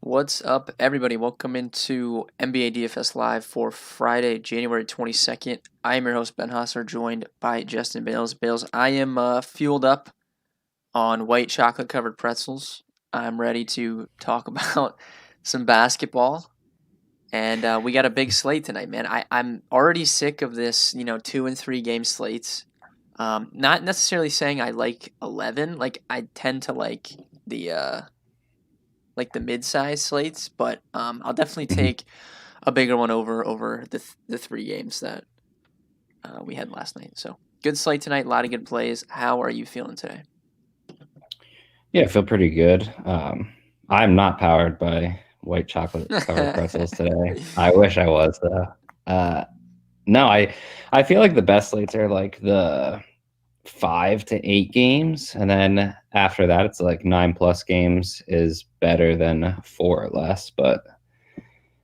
What's up, everybody? Welcome into NBA DFS Live for Friday, January 22nd. I am your host, Ben Hosser, joined by Justin Bales. Bales, I am fueled up on white chocolate covered pretzels. I'm ready to talk about some basketball. And we got a big slate tonight, man. I'm already sick of this, 2 and 3 game slates. Not necessarily saying I like 11. Like, I tend to like the mid-size slates, but I'll definitely Mhm. take a bigger one over the 3 games that we had last night. So good slate tonight, a lot of good plays. How are you feeling today? Yeah, I feel pretty good. I'm not powered by white chocolate covered pretzels today. I wish I was though. Uh, no, I feel like the best slates are like the 5 to 8 games, and then after that, it's like 9+ games is better than 4 or less. But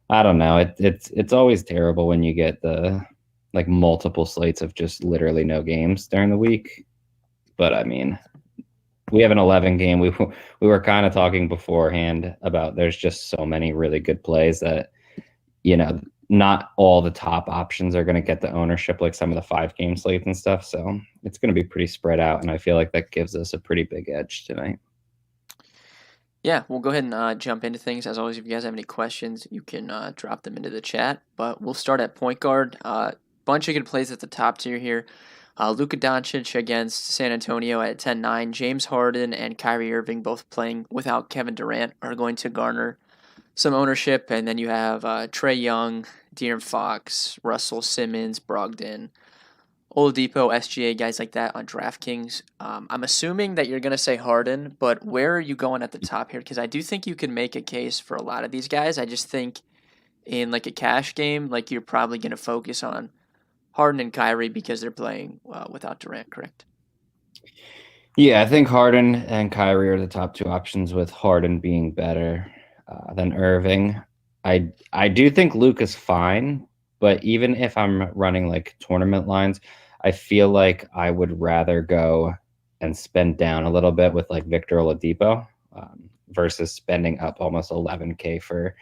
I don't know. It's always terrible when you get the like multiple slates of just literally no games during the week. But I mean, we have an 11 game. We were kind of talking beforehand about there's just so many really good plays that not all the top options are going to get the ownership like some of the 5 game slates and stuff. So it's going to be pretty spread out, and I feel like that gives us a pretty big edge tonight. Yeah, we'll go ahead and jump into things. As always, if you guys have any questions, you can drop them into the chat. But we'll start at point guard. Bunch of good plays at the top tier here. Luka Doncic against San Antonio at 10-9. James Harden and Kyrie Irving both playing without Kevin Durant are going to garner some ownership. And then you have Trae Young, De'Aaron Fox, Russell Simmons, Brogdon, Oladipo, SGA, guys like that on DraftKings. I'm assuming that you're going to say Harden, but where are you going at the top here? Because I do think you can make a case for a lot of these guys. I just think in like a cash game, like you're probably going to focus on Harden and Kyrie because they're playing without Durant, correct? Yeah, I think Harden and Kyrie are the top 2 options, with Harden being better than Irving. I do think Luke is fine, but even if I'm running like tournament lines, I feel like I would rather go and spend down a little bit with like Victor Oladipo versus spending up almost 11K for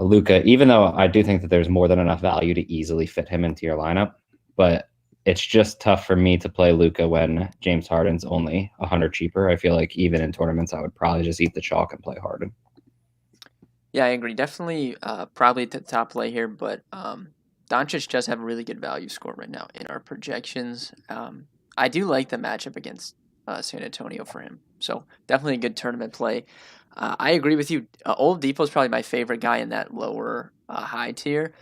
Luca. Even though I do think that there's more than enough value to easily fit him into your lineup, but it's just tough for me to play Luca when James Harden's only 100 cheaper. I feel like even in tournaments, I would probably just eat the chalk and play Harden. Yeah, I agree. Definitely probably at the top play here, but Doncic does have a really good value score right now in our projections. I do like the matchup against San Antonio for him. So definitely a good tournament play. I agree with you. Oladipo is probably my favorite guy in that lower high tier,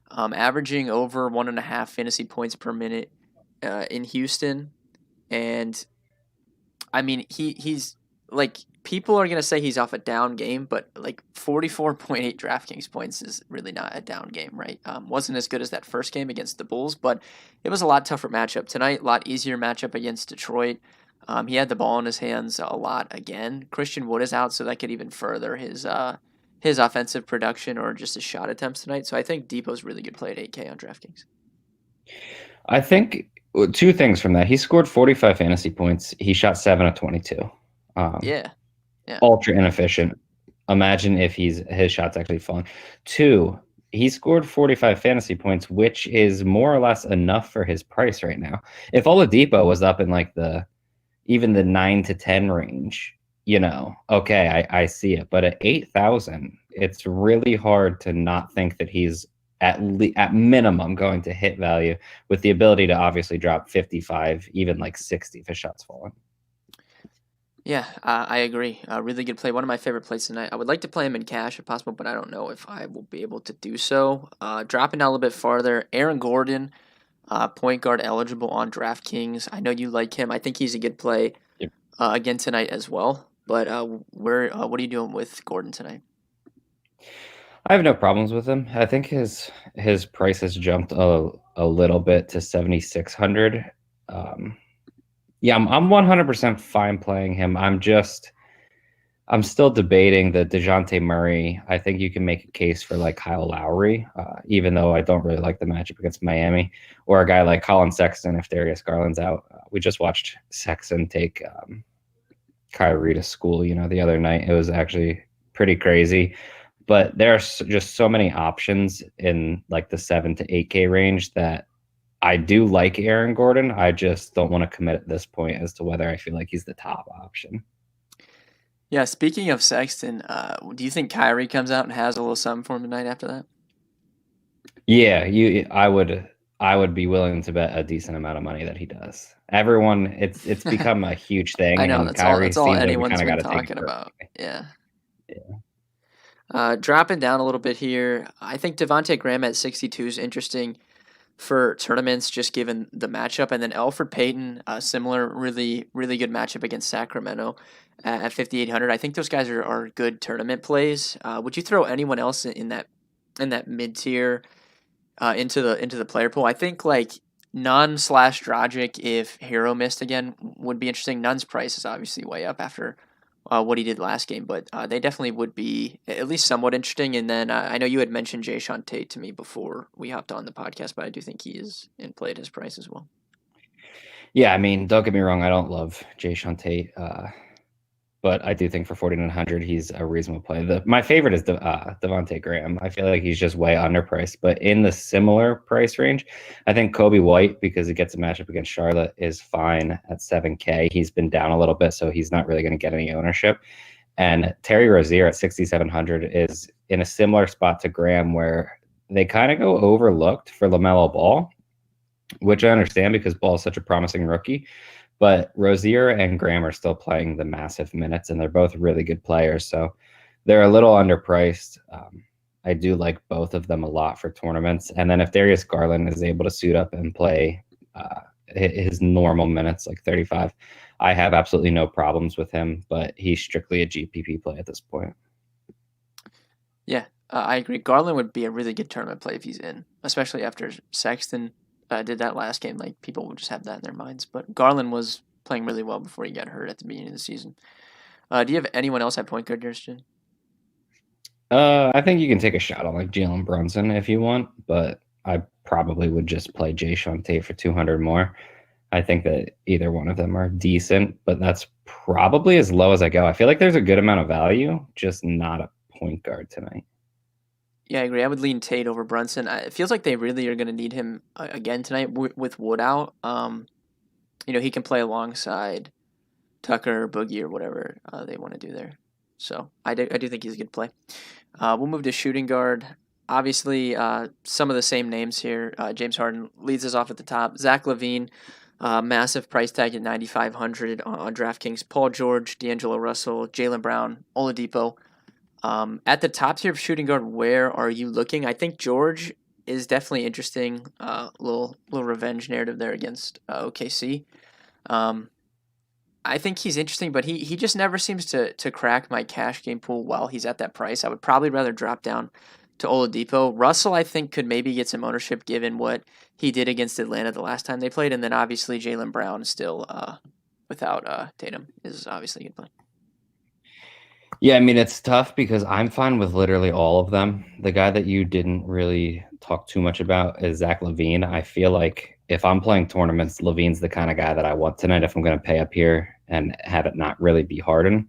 averaging over 1.5 fantasy points per minute in Houston. And I mean, he's like people are gonna say he's off a down game, but like 44.8 DraftKings points is really not a down game, right? Wasn't as good as that first game against the Bulls, but it was a lot tougher matchup tonight. A lot easier matchup against Detroit. He had the ball in his hands a lot again. Christian Wood is out, so that could even further his offensive production or just his shot attempts tonight. So I think Depot's really good play at 8K on DraftKings. I think 2 things from that. He scored 45 fantasy points. He shot 7 of 22. Yeah, yeah. Ultra inefficient. Imagine if his shots actually falling. 2, he scored 45 fantasy points, which is more or less enough for his price right now. If Oladipo was up in like even the 9 to 10 range, okay, I see it. But at 8,000, it's really hard to not think that he's at minimum going to hit value, with the ability to obviously drop 55, even like 60 if his shots falling. Yeah, I agree. Really good play. One of my favorite plays tonight. I would like to play him in cash if possible, but I don't know if I will be able to do so. Dropping down a little bit farther, Aaron Gordon, point guard eligible on DraftKings. I know you like him. I think he's a good play Yep. again tonight as well. But what are you doing with Gordon tonight? I have no problems with him. I think his price has jumped a little bit to 7,600. Yeah, I'm 100% fine playing him. I'm still debating the DeJounte Murray. I think you can make a case for like Kyle Lowry, even though I don't really like the matchup against Miami, or a guy like Colin Sexton if Darius Garland's out. We just watched Sexton take Kyrie to school, the other night. It was actually pretty crazy. but there are just so many options in like the 7 to 8K range that I do like Aaron Gordon. I just don't want to commit at this point as to whether I feel like he's the top option. Yeah, speaking of Sexton, do you think Kyrie comes out and has a little something for him tonight after that? Yeah, I would be willing to bet a decent amount of money that he does. Everyone, it's become a huge I thing, know and that's Kyrie all seems like we anyone's kind of got been to take it talking about. personally. Yeah. Yeah. Dropping down a little bit here, I think Devonte Graham at 62 is interesting for tournaments, just given the matchup, and then Alfred Payton, a similar, really good matchup against Sacramento at 5,800. I think those guys are good tournament plays. Would you throw anyone else in that mid tier into the player pool? I think like Nunn slash Dragic, if Hero missed again, would be interesting. Nunn's price is obviously way up after what he did last game, but they definitely would be at least somewhat interesting. And then I know you had mentioned Jay Sean Tate to me before we hopped on the podcast, but I do think he is in play at his price as well. Yeah, I mean, don't get me wrong, I don't love Jay Tate, but I do think for 4,900, he's a reasonable play. My favorite is Devonte Graham. I feel like he's just way underpriced, but in the similar price range, I think Kobe White, because he gets a matchup against Charlotte, is fine at 7K. He's been down a little bit, so he's not really going to get any ownership. And Terry Rozier at 6,700 is in a similar spot to Graham, where they kind of go overlooked for LaMelo Ball, which I understand because Ball is such a promising rookie. But Rozier and Graham are still playing the massive minutes, and they're both really good players. So they're a little underpriced. I do like both of them a lot for tournaments. And then if Darius Garland is able to suit up and play his normal minutes, like 35, I have absolutely no problems with him, but he's strictly a GPP play at this point. Yeah, I agree. Garland would be a really good tournament play if he's in, especially after Sexton did that last game. Like people would just have that in their minds. But Garland was playing really well before he got hurt at the beginning of the season. Do you have anyone else at point guard, Justin? I think you can take a shot on like Jalen Brunson if you want, but I probably would just play Jay Tate for 200 more. I think that either one of them are decent, but that's probably as low as I go. I feel like there's a good amount of value, just not a point guard tonight. Yeah, I agree. I would lean Tate over Brunson. It feels like they really are going to need him again tonight with Wood out. He can play alongside Tucker, Boogie, or whatever they want to do there. So I do think he's a good play. We'll move to shooting guard. Obviously, some of the same names here. James Harden leads us off at the top. Zach LaVine, massive price tag at 9,500 on DraftKings. Paul George, D'Angelo Russell, Jaylen Brown, Oladipo. At the top tier of shooting guard, where are you looking? I think George is definitely interesting. Little revenge narrative there against OKC. I think he's interesting, but he just never seems to crack my cash game pool while he's at that price. I would probably rather drop down to Oladipo. Russell, I think, could maybe get some ownership given what he did against Atlanta the last time they played, and then obviously Jaylen Brown still without Tatum is obviously a good play. Yeah, I mean, it's tough because I'm fine with literally all of them. The guy that you didn't really talk too much about is Zach LaVine. I feel like if I'm playing tournaments, LaVine's the kind of guy that I want tonight if I'm going to pay up here and have it not really be Harden.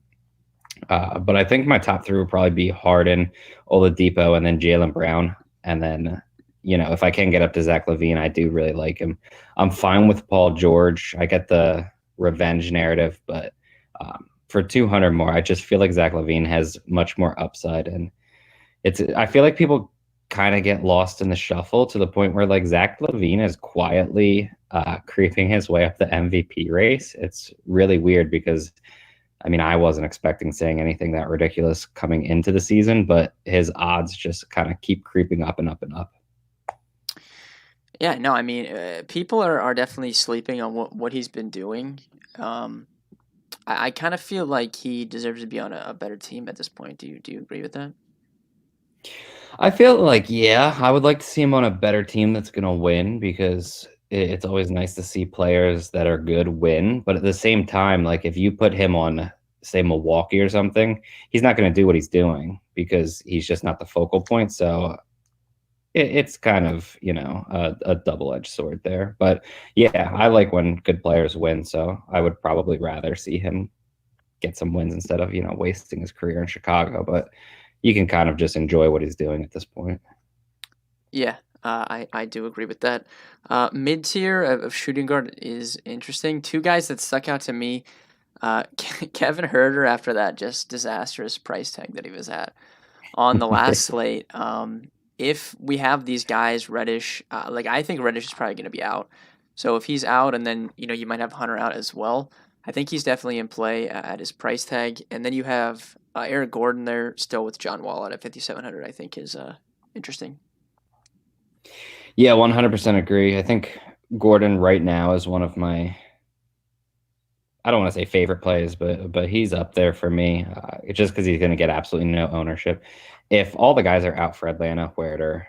But I think my top three would probably be Harden, Oladipo, and then Jaylen Brown. And then, if I can get up to Zach LaVine, I do really like him. I'm fine with Paul George. I get the revenge narrative, but for 200 more, I just feel like Zach LaVine has much more upside. And I feel like people kind of get lost in the shuffle to the point where like Zach LaVine is quietly creeping his way up the MVP race. It's really weird because I mean, I wasn't expecting saying anything that ridiculous coming into the season, but his odds just kind of keep creeping up and up and up. Yeah, no, I mean, people are definitely sleeping on what he's been doing. I kind of feel like he deserves to be on a better team at this point. Do you agree with that? I feel like, yeah, I would like to see him on a better team that's going to win because it's always nice to see players that are good win. But at the same time, like if you put him on, say, Milwaukee or something, he's not going to do what he's doing because he's just not the focal point. So it's kind of, a double-edged sword there. But yeah, I like when good players win. So I would probably rather see him get some wins instead of, wasting his career in Chicago. But you can kind of just enjoy what he's doing at this point. Yeah, I do agree with that. Mid tier of shooting guard is interesting. Two guys that stuck out to me. Kevin Herter after that just disastrous price tag that he was at on the last slate. If we have these guys, Reddish, like I think Reddish is probably going to be out. So if he's out, and then you might have Hunter out as well. I think he's definitely in play at his price tag. And then you have Eric Gordon there still with John Wall at 5,700. I think is interesting. Yeah, 100% agree. I think Gordon right now is one of my, I don't want to say favorite plays, but he's up there for me. Just because he's going to get absolutely no ownership. If all the guys are out for Atlanta, where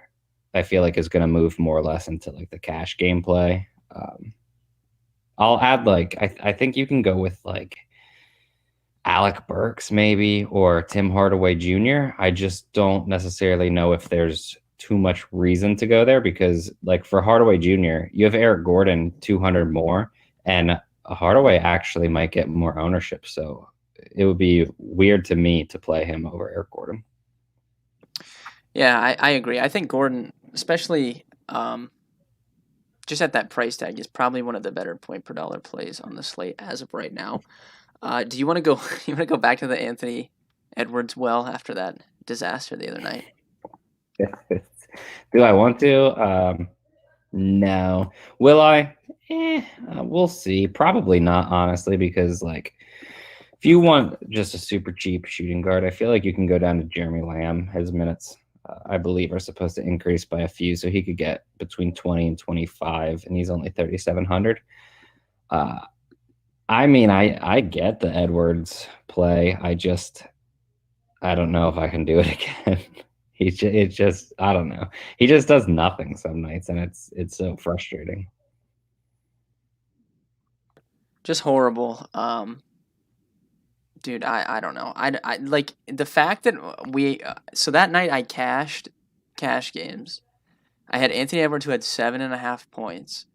I feel like is going to move more or less into like the cash gameplay. I'll add like I think you can go with like Alec Burks maybe or Tim Hardaway Jr. I just don't necessarily know if there's too much reason to go there because like for Hardaway Jr., you have Eric Gordon 200 more and Hardaway actually might get more ownership. So it would be weird to me to play him over Eric Gordon. Yeah, I agree. I think Gordon, especially just at that price tag, is probably one of the better point per dollar plays on the slate as of right now. Do you want to go? You want to go back to the Anthony Edwards well after that disaster the other night? Do I want to? No. Will I? We'll see. Probably not, honestly, because like if you want just a super cheap shooting guard, I feel like you can go down to Jeremy Lamb. His minutes, I believe, are supposed to increase by a few, so he could get between 20 and 25, and he's only 3,700. Uh, I mean, I get the Edwards play. I don't know if I can do it again. It just I don't know. He just does nothing some nights, and it's so frustrating. Just horrible. Dude, I don't know. I like the fact that so that night I cashed cash games. I had Anthony Edwards who had 7.5 points,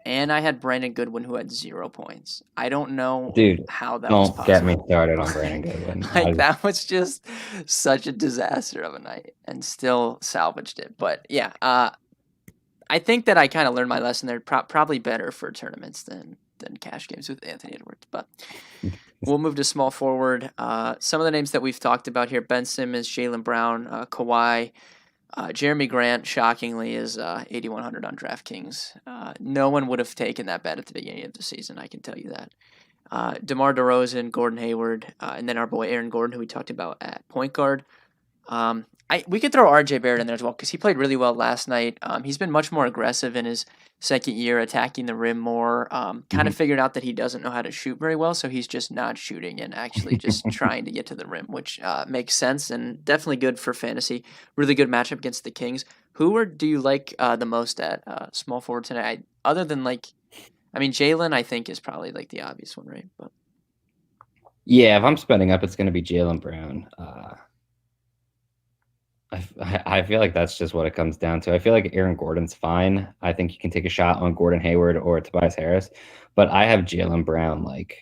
and I had Brandon Goodwin who had 0 points. I don't know Dude, how that was don't get me possible. started on Brandon Goodwin. Like that was just such a disaster of a night, and still salvaged it. But yeah, I think that I kind of learned my lesson there. Probably better for tournaments than cash games with Anthony Edwards. But we'll move to small forward. Some of the names that we've talked about here: Ben Simmons, Jaylen Brown, Kawhi. Jeremy Grant, shockingly, is 8,100 on DraftKings. No one would have taken that bet at the beginning of the season, I can tell you that. DeMar DeRozan, Gordon Hayward, and then our boy Aaron Gordon, who we talked about at point guard. We could throw RJ Barrett in there as well because he played really well last night. He's been much more aggressive in his second year, attacking the rim more. Kind of figured out that he doesn't know how to shoot very well, so he's just not shooting and actually just trying to get to the rim, which makes sense and definitely good for fantasy. Really good matchup against the Kings. Do you like the most at small forward tonight? Other than Jalen, I think is probably like the obvious one, right? But yeah, if I'm spending up, it's going to be Jaylen Brown. I feel like that's just what it comes down to. I feel like Aaron Gordon's fine. I think you can take a shot on Gordon Hayward or Tobias Harris, but I have Jaylen Brown like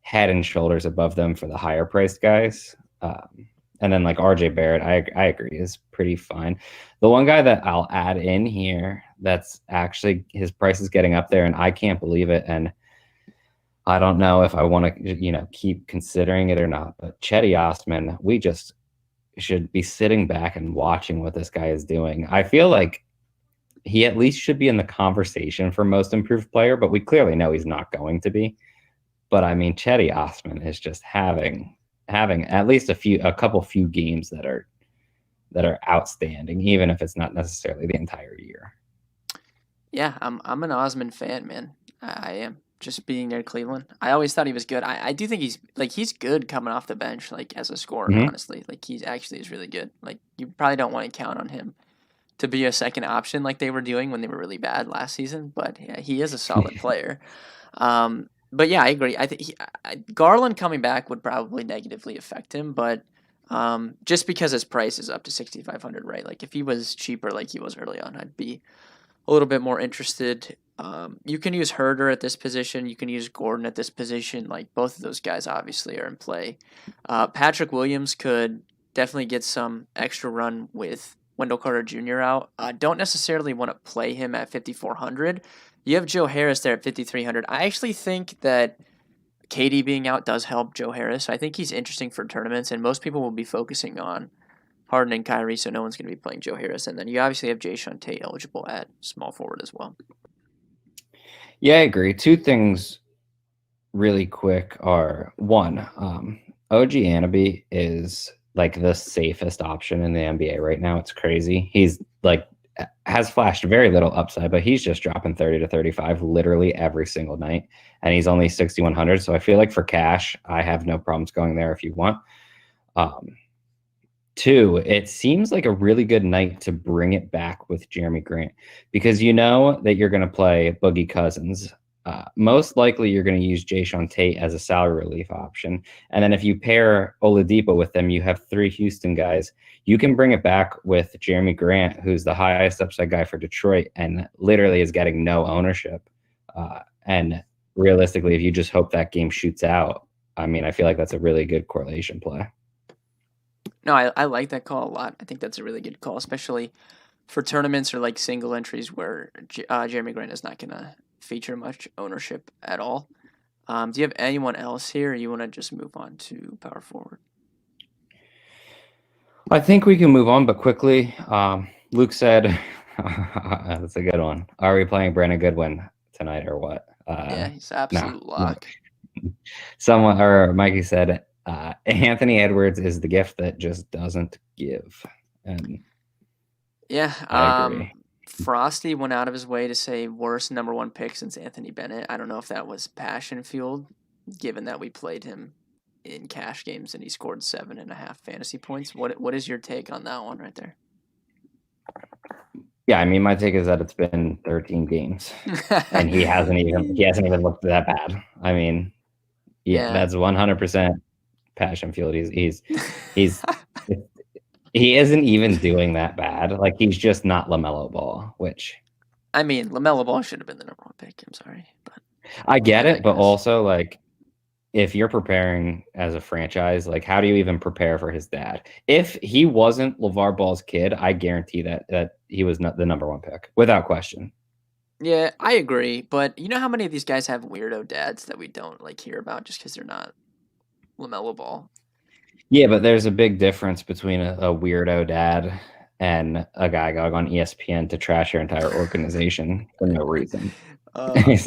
head and shoulders above them for the higher priced guys. And then like RJ Barrett, I agree is pretty fine. The one guy that I'll add in here that's actually his price is getting up there, and I can't believe it. And I don't know if I want to keep considering it or not. But Chetty Osman, we just should be sitting back and watching what this guy is doing. I feel like he at least should be in the conversation for most improved player, but we clearly know he's not going to be. But I mean, Chetty Osman is just having at least a couple few games that are outstanding, even if it's not necessarily the entire year. yeah, I'm an Osman fan, man. I am. Just being near Cleveland. I always thought he was good. I do think he's good coming off the bench, like as a scorer, Mm-hmm. honestly. Like he's actually is really good. Like you probably don't want to count on him to be a second option like they were doing when they were really bad last season, but yeah, he is a solid player. But yeah, I agree. I think Garland coming back would probably negatively affect him, but just because his price is up to 6,500, right? Like if he was cheaper like he was early on, I'd be a little bit more interested. You can use Herder at this position. You can use Gordon at this position. Like both of those guys obviously are in play. Patrick Williams could definitely gets some extra run with Wendell Carter Jr. out. Don't necessarily want to play him at 5,400. You have Joe Harris there at 5,300. I actually think that KD being out does help Joe Harris. I think he's interesting for tournaments, and most people will be focusing on Harden and Kyrie, so no one's going to be playing Joe Harris. And then you obviously have Jayshawn Tate eligible at small forward as well. Yeah, I agree. Two things really quick are one, OG Anunoby is like the safest option in the NBA right now. It's crazy. He's like has flashed very little upside, but he's just dropping 30 to 35 literally every single night. And he's only 6,100. So I feel like for cash, I have no problems going there if you want. Two, it seems like a really good night to bring it back with Jeremy Grant because you know that you're going to play Boogie Cousins. Most likely, you're going to use Jayshawn Tate as a salary relief option. And then if you pair Oladipo with them, you have three Houston guys. You can bring it back with Jeremy Grant, who's the highest upside guy for Detroit and literally is getting no ownership. And realistically, if you just hope that game shoots out, I mean, I feel like that's a really good correlation play. No, I like that call a lot. I think that's a really good call, especially for tournaments or like single entries where Jeremy Grant is not going to feature much ownership at all. Do you have anyone else here, or you want to just move on to power forward? I think we can move on, but quickly. Luke said, that's a good one. Are we playing Brandon Goodwin tonight or what? Yeah, he's No. absolute lock. Someone or Mikey said, Anthony Edwards is the gift that just doesn't give. And Yeah, I agree. Frosty went out of his way to say worst number one pick since Anthony Bennett. I don't know if that was passion fueled, given that we played him in cash games and he scored 7.5 fantasy points. What is your take on that one right there? Yeah, I mean, my take is that it's been 13 games, and he hasn't even looked that bad. I mean, yeah. That's 100% passion fueled. He's he isn't even doing that bad. Like he's just not LaMelo Ball, which I mean, LaMelo Ball should have been the number one pick. I'm sorry, but I get it, but also like if you're preparing as a franchise, like how do you even prepare for his dad? If he wasn't LeVar Ball's kid, I guarantee that he was not the number one pick without question. Yeah, I agree, but you know how many of these guys have weirdo dads that we don't like hear about just because they're not LaMelo Ball? Yeah, but there's a big difference between a weirdo dad and a guy going on ESPN to trash your entire organization for no reason.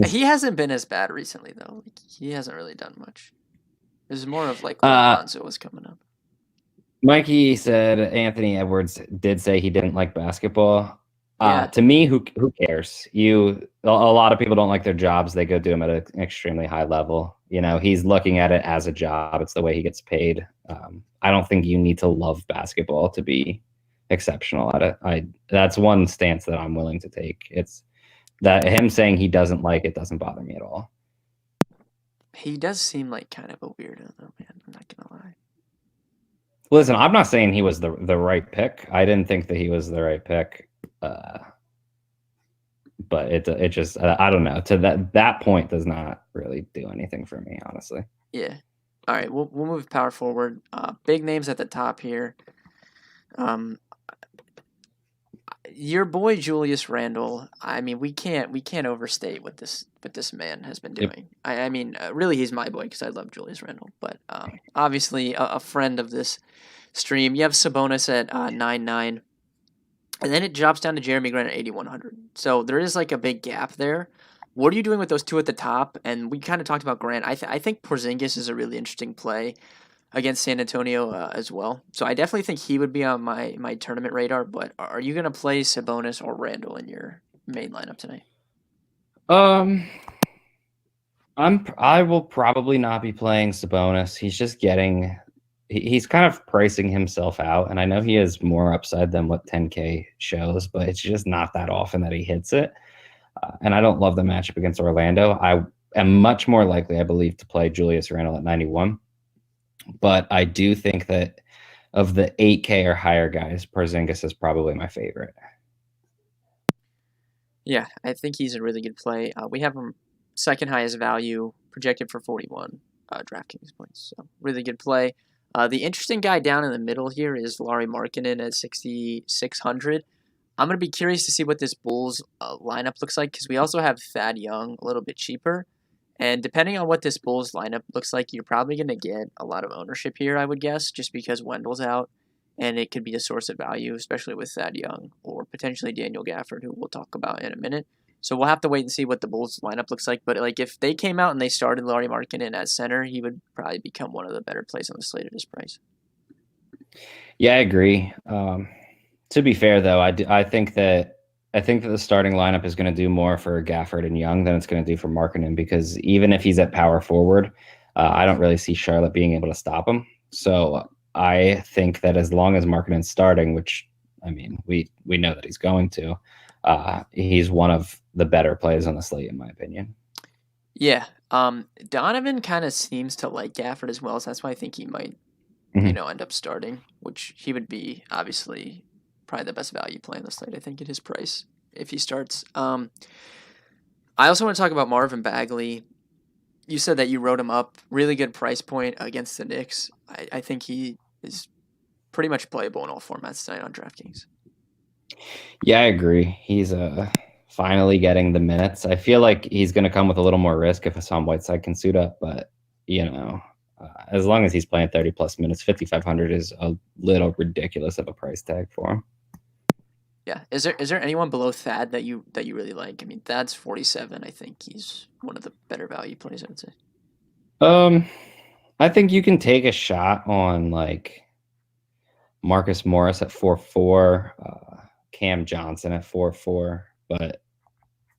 He hasn't been as bad recently though. Like, he hasn't really done much. It was more of like when Lonzo was coming up. Mikey said Anthony Edwards did say he didn't like basketball. To me, who cares? A lot of people don't like their jobs. They go do them at an extremely high level. You know, he's looking at it as a job. It's the way he gets paid. I don't think you need to love basketball to be exceptional at it. That's one stance that I'm willing to take. It's that him saying he doesn't like it doesn't bother me at all. He does seem like kind of a weirdo though, man. I'm not gonna lie. Listen, I'm not saying he was the right pick. I didn't think that he was the right pick. But it just I don't know, to that point does not really do anything for me, honestly. Yeah. All right, we'll move power forward. Big names at the top here. Your boy Julius Randle. I mean, we can't overstate what this man has been doing. Yep. I mean, really, he's my boy because I love Julius Randle. But obviously, a friend of this stream. You have Sabonis at 9.9, and then it drops down to Jeremy Grant at 8,100. So there is like a big gap there. What are you doing with those two at the top? And we kind of talked about Grant. I think Porzingis is a really interesting play against San Antonio as well. So I definitely think he would be on my tournament radar. But are you going to play Sabonis or Randle in your main lineup tonight? I will probably not be playing Sabonis. He's just he's kind of pricing himself out. And I know he has more upside than what 10K shows, but it's just not that often that he hits it. And I don't love the matchup against Orlando. I am much more likely, I believe, to play Julius Randle at 91. But I do think that of the 8K or higher guys, Porzingis is probably my favorite. Yeah, I think he's a really good play. We have him second highest value, projected for 41 DraftKings points. So really good play. The interesting guy down in the middle here is Laurie Markkinen at 6,600. I'm going to be curious to see what this Bulls lineup looks like because we also have Thad Young a little bit cheaper. And depending on what this Bulls lineup looks like, you're probably going to get a lot of ownership here, I would guess, just because Wendell's out. And it could be a source of value, especially with Thad Young or potentially Daniel Gafford, who we'll talk about in a minute. So we'll have to wait and see what the Bulls lineup looks like. But like if they came out and they started Laurie Markkinen at center, he would probably become one of the better plays on the slate at his price. Yeah, I agree. To be fair, though, I think that the starting lineup is going to do more for Gafford and Young than it's going to do for Markkinen because even if he's at power forward, I don't really see Charlotte being able to stop him. So I think that as long as Markkinen's starting, which I mean we know that he's going to, he's one of the better plays on the slate in my opinion. Yeah. Donovan kind of seems to like Gafford as well, so that's why I think he might, Mm-hmm. end up starting, which he would be obviously probably the best value play on the slate, I think, at his price if he starts. I also want to talk about Marvin Bagley. You said that you wrote him up. Really good price point against the Knicks. I think he is pretty much playable in all formats tonight on DraftKings. Yeah, I agree. He's finally getting the minutes. I feel like he's going to come with a little more risk if Hassan Whiteside can suit up, but as long as he's playing 30 plus minutes, 5,500 is a little ridiculous of a price tag for him. Yeah. Is there anyone below Thad that you really like? I mean, Thad's 47. I think he's one of the better value plays, I would say. Um, I think you can take a shot on like Marcus Morris at 4.4, Cam Johnson at 4.4, but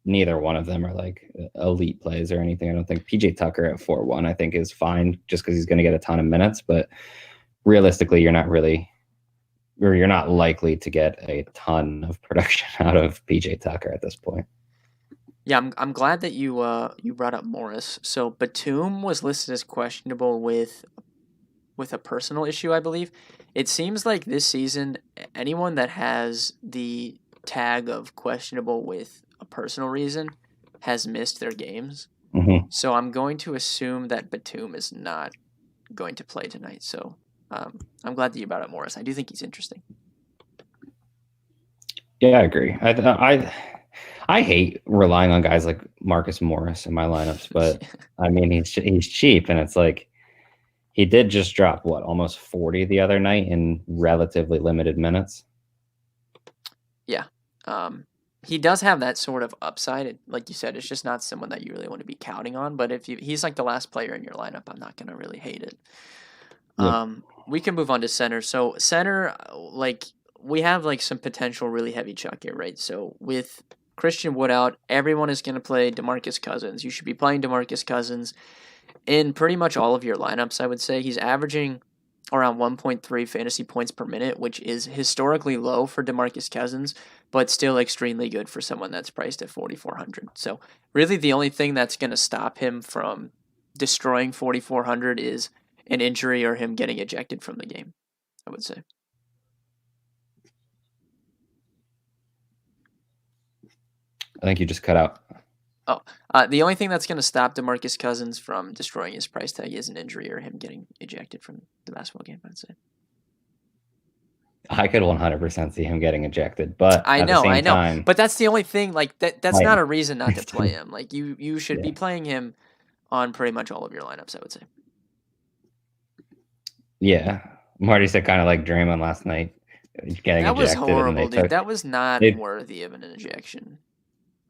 neither one of them are like elite plays or anything. I don't think PJ Tucker at 4.1 I think is fine just because he's going to get a ton of minutes, but realistically, you're not likely to get a ton of production out of PJ Tucker at this point. Yeah, I'm glad that you brought up Morris. So Batum was listed as questionable with a personal issue, I believe. It seems like this season, anyone that has the tag of questionable with a personal reason has missed their games. Mm-hmm. So I'm going to assume that Batum is not going to play tonight. So I'm glad that you brought up Morris. I do think he's interesting. Yeah, I agree. I hate relying on guys like Marcus Morris in my lineups, but I mean he's cheap, and it's like he did just drop what almost 40 the other night in relatively limited minutes. Yeah. He does have that sort of upside. Like you said, it's just not someone that you really want to be counting on. But if he's like the last player in your lineup, I'm not gonna really hate it. Yep. We can move on to center. So center, like we have like some potential really heavy chalk here, right? So with Christian Wood out, everyone is gonna play DeMarcus Cousins. You should be playing DeMarcus Cousins in pretty much all of your lineups. I would say he's averaging around 1.3 fantasy points per minute, which is historically low for DeMarcus Cousins, but still extremely good for someone that's priced at 4,400. So really, the only thing that's going to stop him from destroying 4,400 is an injury or him getting ejected from the game, I would say. I think you just cut out. Oh, the only thing that's going to stop DeMarcus Cousins from destroying his price tag is an injury or him getting ejected from the basketball game, I'd say. I could 100% see him getting ejected, but I at the know, I same know, time, but that's the only thing. Like that's not I a reason not to play him. Like you should yeah. be playing him on pretty much all of your lineups, I would say. Yeah. Marty said kind of like Draymond last night, getting That was ejected, and horrible, dude. That was not they worthy of an ejection.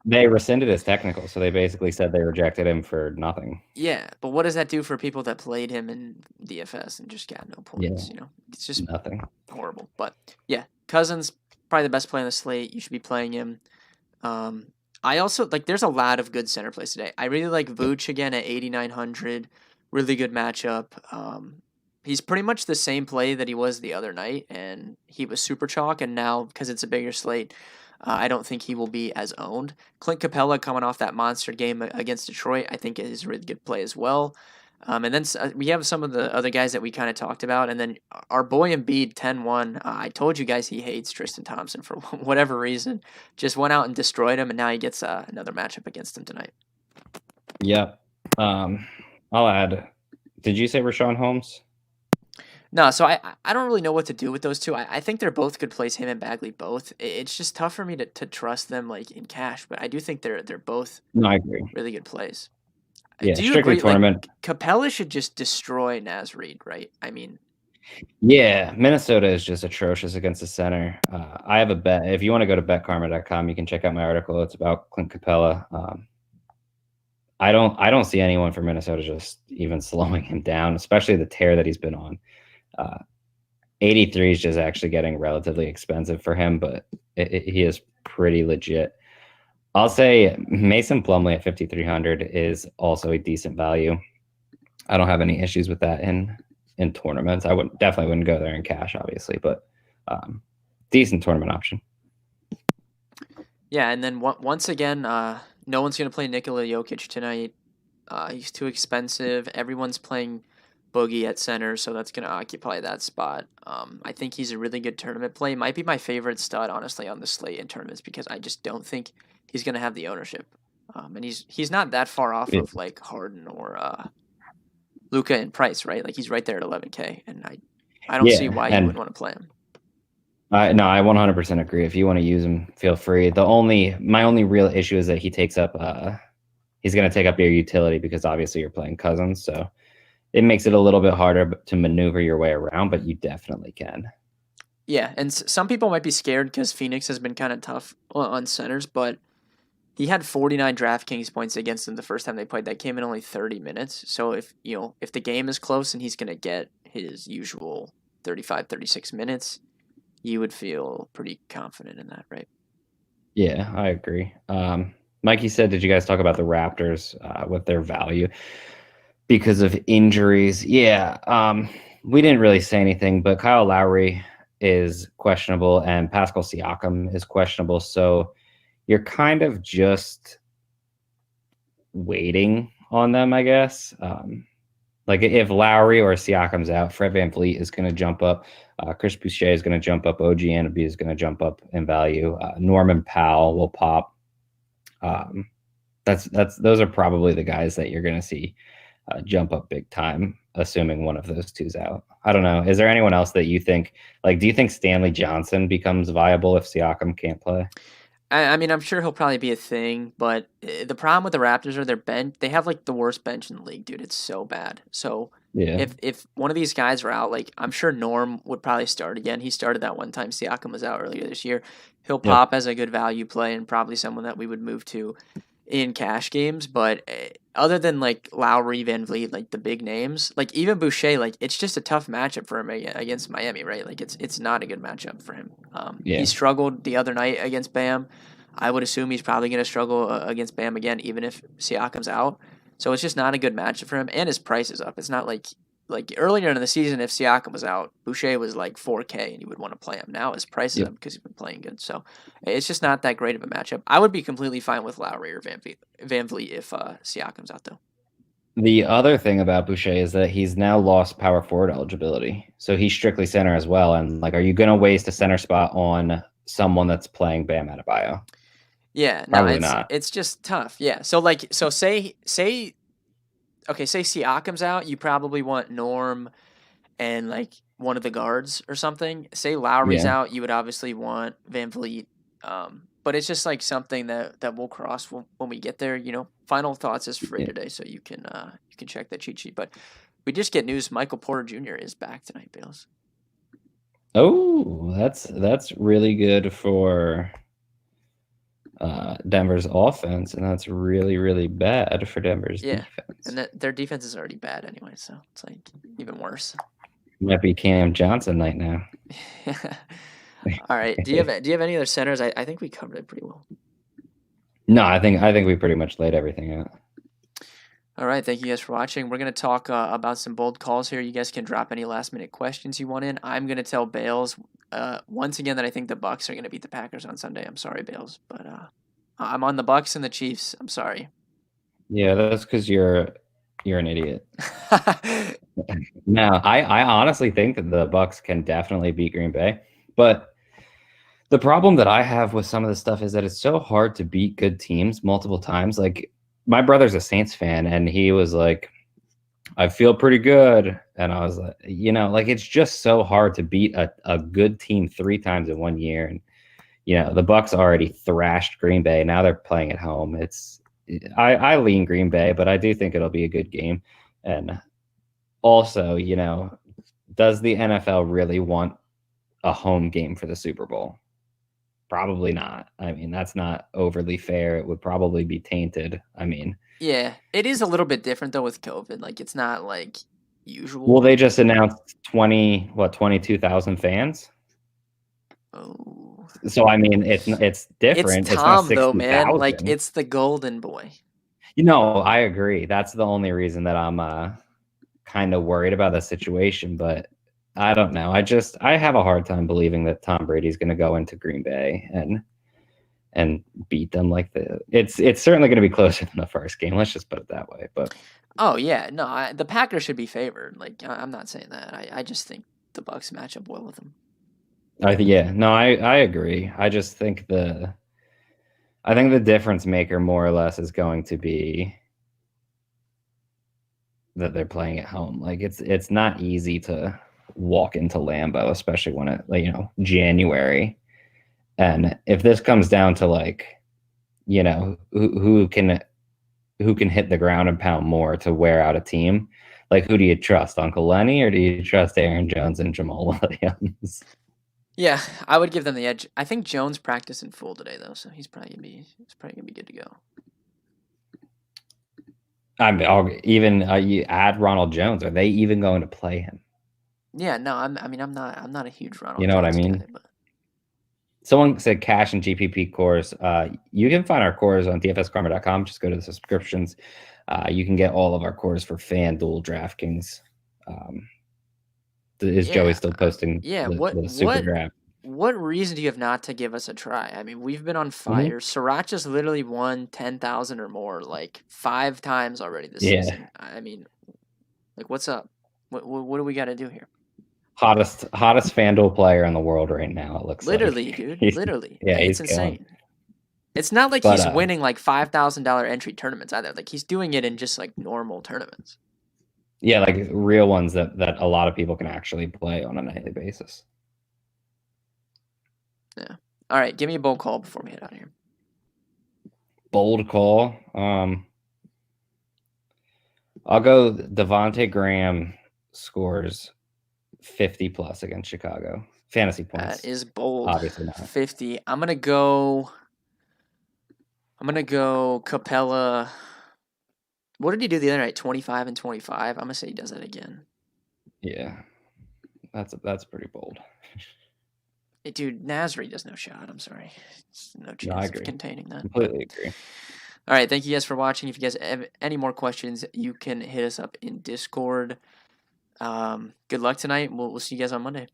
they rescinded his technical, so they basically said they rejected him for nothing. Yeah, but what does that do for people that played him in DFS and just got no Yeah, points? It's just nothing. horrible. But yeah, Cousins probably the best play on the slate. You should be playing him. Um, I also like. There's a lot of good center plays today. I really like Yep. Vooch again at 8,900. Really good matchup. He's pretty much the same play that he was the other night, and he was super chalk. And now because it's a bigger slate, I don't think he will be as owned. Clint Capella coming off that monster game against Detroit, I think is a really good play as well. And then we have some of the other guys that we kind of talked about. And then our boy Embiid 10-1. I told you guys he hates Tristan Thompson for whatever reason. Just went out and destroyed him, and now he gets another matchup against him tonight. Yep. I'll add. Did you say Rashawn Holmes? No, so I don't really know what to do with those two. I think they're both good plays, him and Bagley both. It's just tough for me to trust them like in cash, but I do think they're both No, I agree. really good plays. Yeah, Do you strictly agree? Like tournament. Capella should just destroy Naz Reid, right? I mean, Yeah, Minnesota is just atrocious against the center. I have a bet. If you want to go to betkarma.com, you can check out my article. It's about Clint Capella. I don't see anyone for Minnesota just even slowing him down, especially the tear that he's been on. Uh, 83 is just actually getting relatively expensive for him, but he is pretty legit. I'll say Mason Plumlee at 5,300 is also a decent value. I don't have any issues with that in tournaments. I would definitely wouldn't go there in cash, obviously, but decent tournament option. yeah, and then once again, no one's gonna play Nikola Jokic tonight. He's too expensive. Everyone's playing Boogie at center, so that's gonna occupy that spot. I think he's a really good tournament play. Might be my favorite stud, honestly, on the slate in tournaments because I just don't think he's gonna have the ownership. And he's not that far off Yeah. of like Harden or Luca in price, right? Like he's right there at 11K, and I don't see Yeah, why you and wouldn't want to play him. I 100% agree. If you want to use him, feel free. My only real issue is that he's going to take up your utility because obviously you're playing Cousins, so it makes it a little bit harder to maneuver your way around, but you definitely can. Yeah, and some people might be scared because Phoenix has been kind of tough on centers, but he had 49 DraftKings points against them the first time they played. That came in only 30 minutes. So if the game is close and he's going to get his usual 35, 36 minutes, you would feel pretty confident in that, right? Yeah, I agree. Mikey said, did you guys talk about the Raptors with their value because of injuries? Yeah, we didn't really say anything, but Kyle Lowry is questionable and Pascal Siakam is questionable. So you're kind of just waiting on them, I guess. Like if Lowry or Siakam's out, Fred VanVleet is going to jump up. Chris Boucher is going to jump up. OG Anunoby is going to jump up in value. Norman Powell will pop. Those are probably the guys that you're going to see jump up big time, assuming one of those two's out. I don't know. Is there anyone else that you think, like, do you think Stanley Johnson becomes viable if Siakam can't play? I mean, I'm sure he'll probably be a thing, but the problem with the Raptors are their bench. They have like the worst bench in the league, dude. It's so bad. So Yeah. if one of these guys were out, like I'm sure Norm would probably start again. He started that one time Siakam was out earlier this year. He'll Yep. pop as a good value play and probably someone that we would move to in cash games. But other than like Lowry, Van Vliet, like the big names, like even Boucher, like it's just a tough matchup for him against Miami, right? Like it's not a good matchup for him. He Yeah. struggled the other night against Bam. I would assume he's probably going to struggle against Bam again, even if Siakam's out. So it's just not a good matchup for him, and his price is up. It's not like earlier in the season, if Siakam was out, Boucher was like 4K, and you would want to play him. Now his price is Yep. up because he's been playing good. So it's just not that great of a matchup. I would be completely fine with Lowry or Van Vliet if Siakam's out though. The other thing about Boucher is that he's now lost power forward eligibility. So he's strictly center as well. And like, are you going to waste a center spot on someone that's playing Bam Adebayo? Yeah, no, Probably not. it's just tough. Yeah, so say okay, say Siakam's out, you probably want Norm and like one of the guards or something. Say Lowry's Yeah. out, you would obviously want Van Vliet. But it's just like something that we'll cross when we get there. Final thoughts is free Yeah. today, so you can check that cheat sheet. But we just get news: Michael Porter Jr. is back tonight, Bales. Oh, that's really good for Denver's offense, and that's really, really bad for Denver's Yeah, defense. and their defense is already bad anyway, so it's like even worse. Might be Cam Johnson night now. All right. Do you have any other centers? I think we covered it pretty well. No, I think we pretty much laid everything out. All right. Thank you guys for watching. We're going to talk about some bold calls here. You guys can drop any last minute questions you want in. I'm going to tell Bales once again that I think the Bucks are going to beat the Packers on Sunday. I'm sorry, Bales, but I'm on the Bucks and the Chiefs. I'm sorry. Yeah, that's because you're an idiot. No, I honestly think that the Bucks can definitely beat Green Bay, but the problem that I have with some of this stuff is that it's so hard to beat good teams multiple times. Like my brother's a Saints fan, and he was like, "I feel pretty good," And I was like, like it's just so hard to beat a good team 3 times in 1 year. And the Bucks already thrashed Green Bay. Now they're playing at home. I lean Green Bay, but I do think it'll be a good game. And also, does the NFL really want a home game for the Super Bowl? Probably not. I mean, that's not overly fair. It would probably be tainted. I mean, Yeah, it is a little bit different though with COVID. Like it's not like well, usual. they just announced 22,000 fans. Oh, So I mean, it's it's different. It's not Tom though, man. Like 60,000. it's the golden boy. I agree. That's the only reason that I'm kind of worried about the situation, but I don't know. I have a hard time believing that Tom Brady's going to go into Green Bay and beat them like it's certainly going to be closer than the first game. Let's just put it that way. But Oh yeah, no, the Packers should be favored. Like I'm not saying that. I just think the Bucks match up well with them. I agree. I think the difference maker more or less is going to be that they're playing at home. Like it's not easy to walk into Lambeau, especially when January. And if this comes down to who can hit the ground and pound more to wear out a team, like who do you trust, Uncle Lenny, or do you trust Aaron Jones and Jamal Williams? Yeah, I would give them the edge. I think Jones practiced in full today though, so he's probably gonna be good to go. You add Ronald Jones. Are they even going to play him? Yeah, no, I'm not a huge You Ronald know what I Jones mean? guy, but Someone said cash and GPP cores. You can find our cores on dfskarma.com. Just go to the subscriptions. You can get all of our cores for FanDuel, DraftKings. Is Joey yeah, still posting yeah. the super draft? What reason do you have not to give us a try? I mean, we've been on Mm-hmm. fire. Sriracha's literally won 10,000 or more like 5 times already this Yeah, season. I mean, like, what's up? What do we got to do here? hottest FanDuel player in the world right now. It looks Literally, like dude. Literally, yeah, it's he's killing. insane. It's not like But he's winning like $5,000 entry tournaments either. Like he's doing it in just like normal tournaments. yeah, like real ones that a lot of people can actually play on a nightly basis. Yeah. All right, give me a bold call before we head out of here. Bold call. I'll go Devontae Graham scores 50 plus against Chicago. Fantasy points. That is bold. Obviously not. 50. I'm gonna go Capella. What did he do the other night? 25 and 25. I'm gonna say he does that again. Yeah, that's pretty bold. Dude, Nasri does no shot. I'm sorry. No I chance agree. of containing that. Completely agree. All right, thank you guys for watching. If you guys have any more questions, you can hit us up in Discord. Good luck tonight. We'll see you guys on Monday.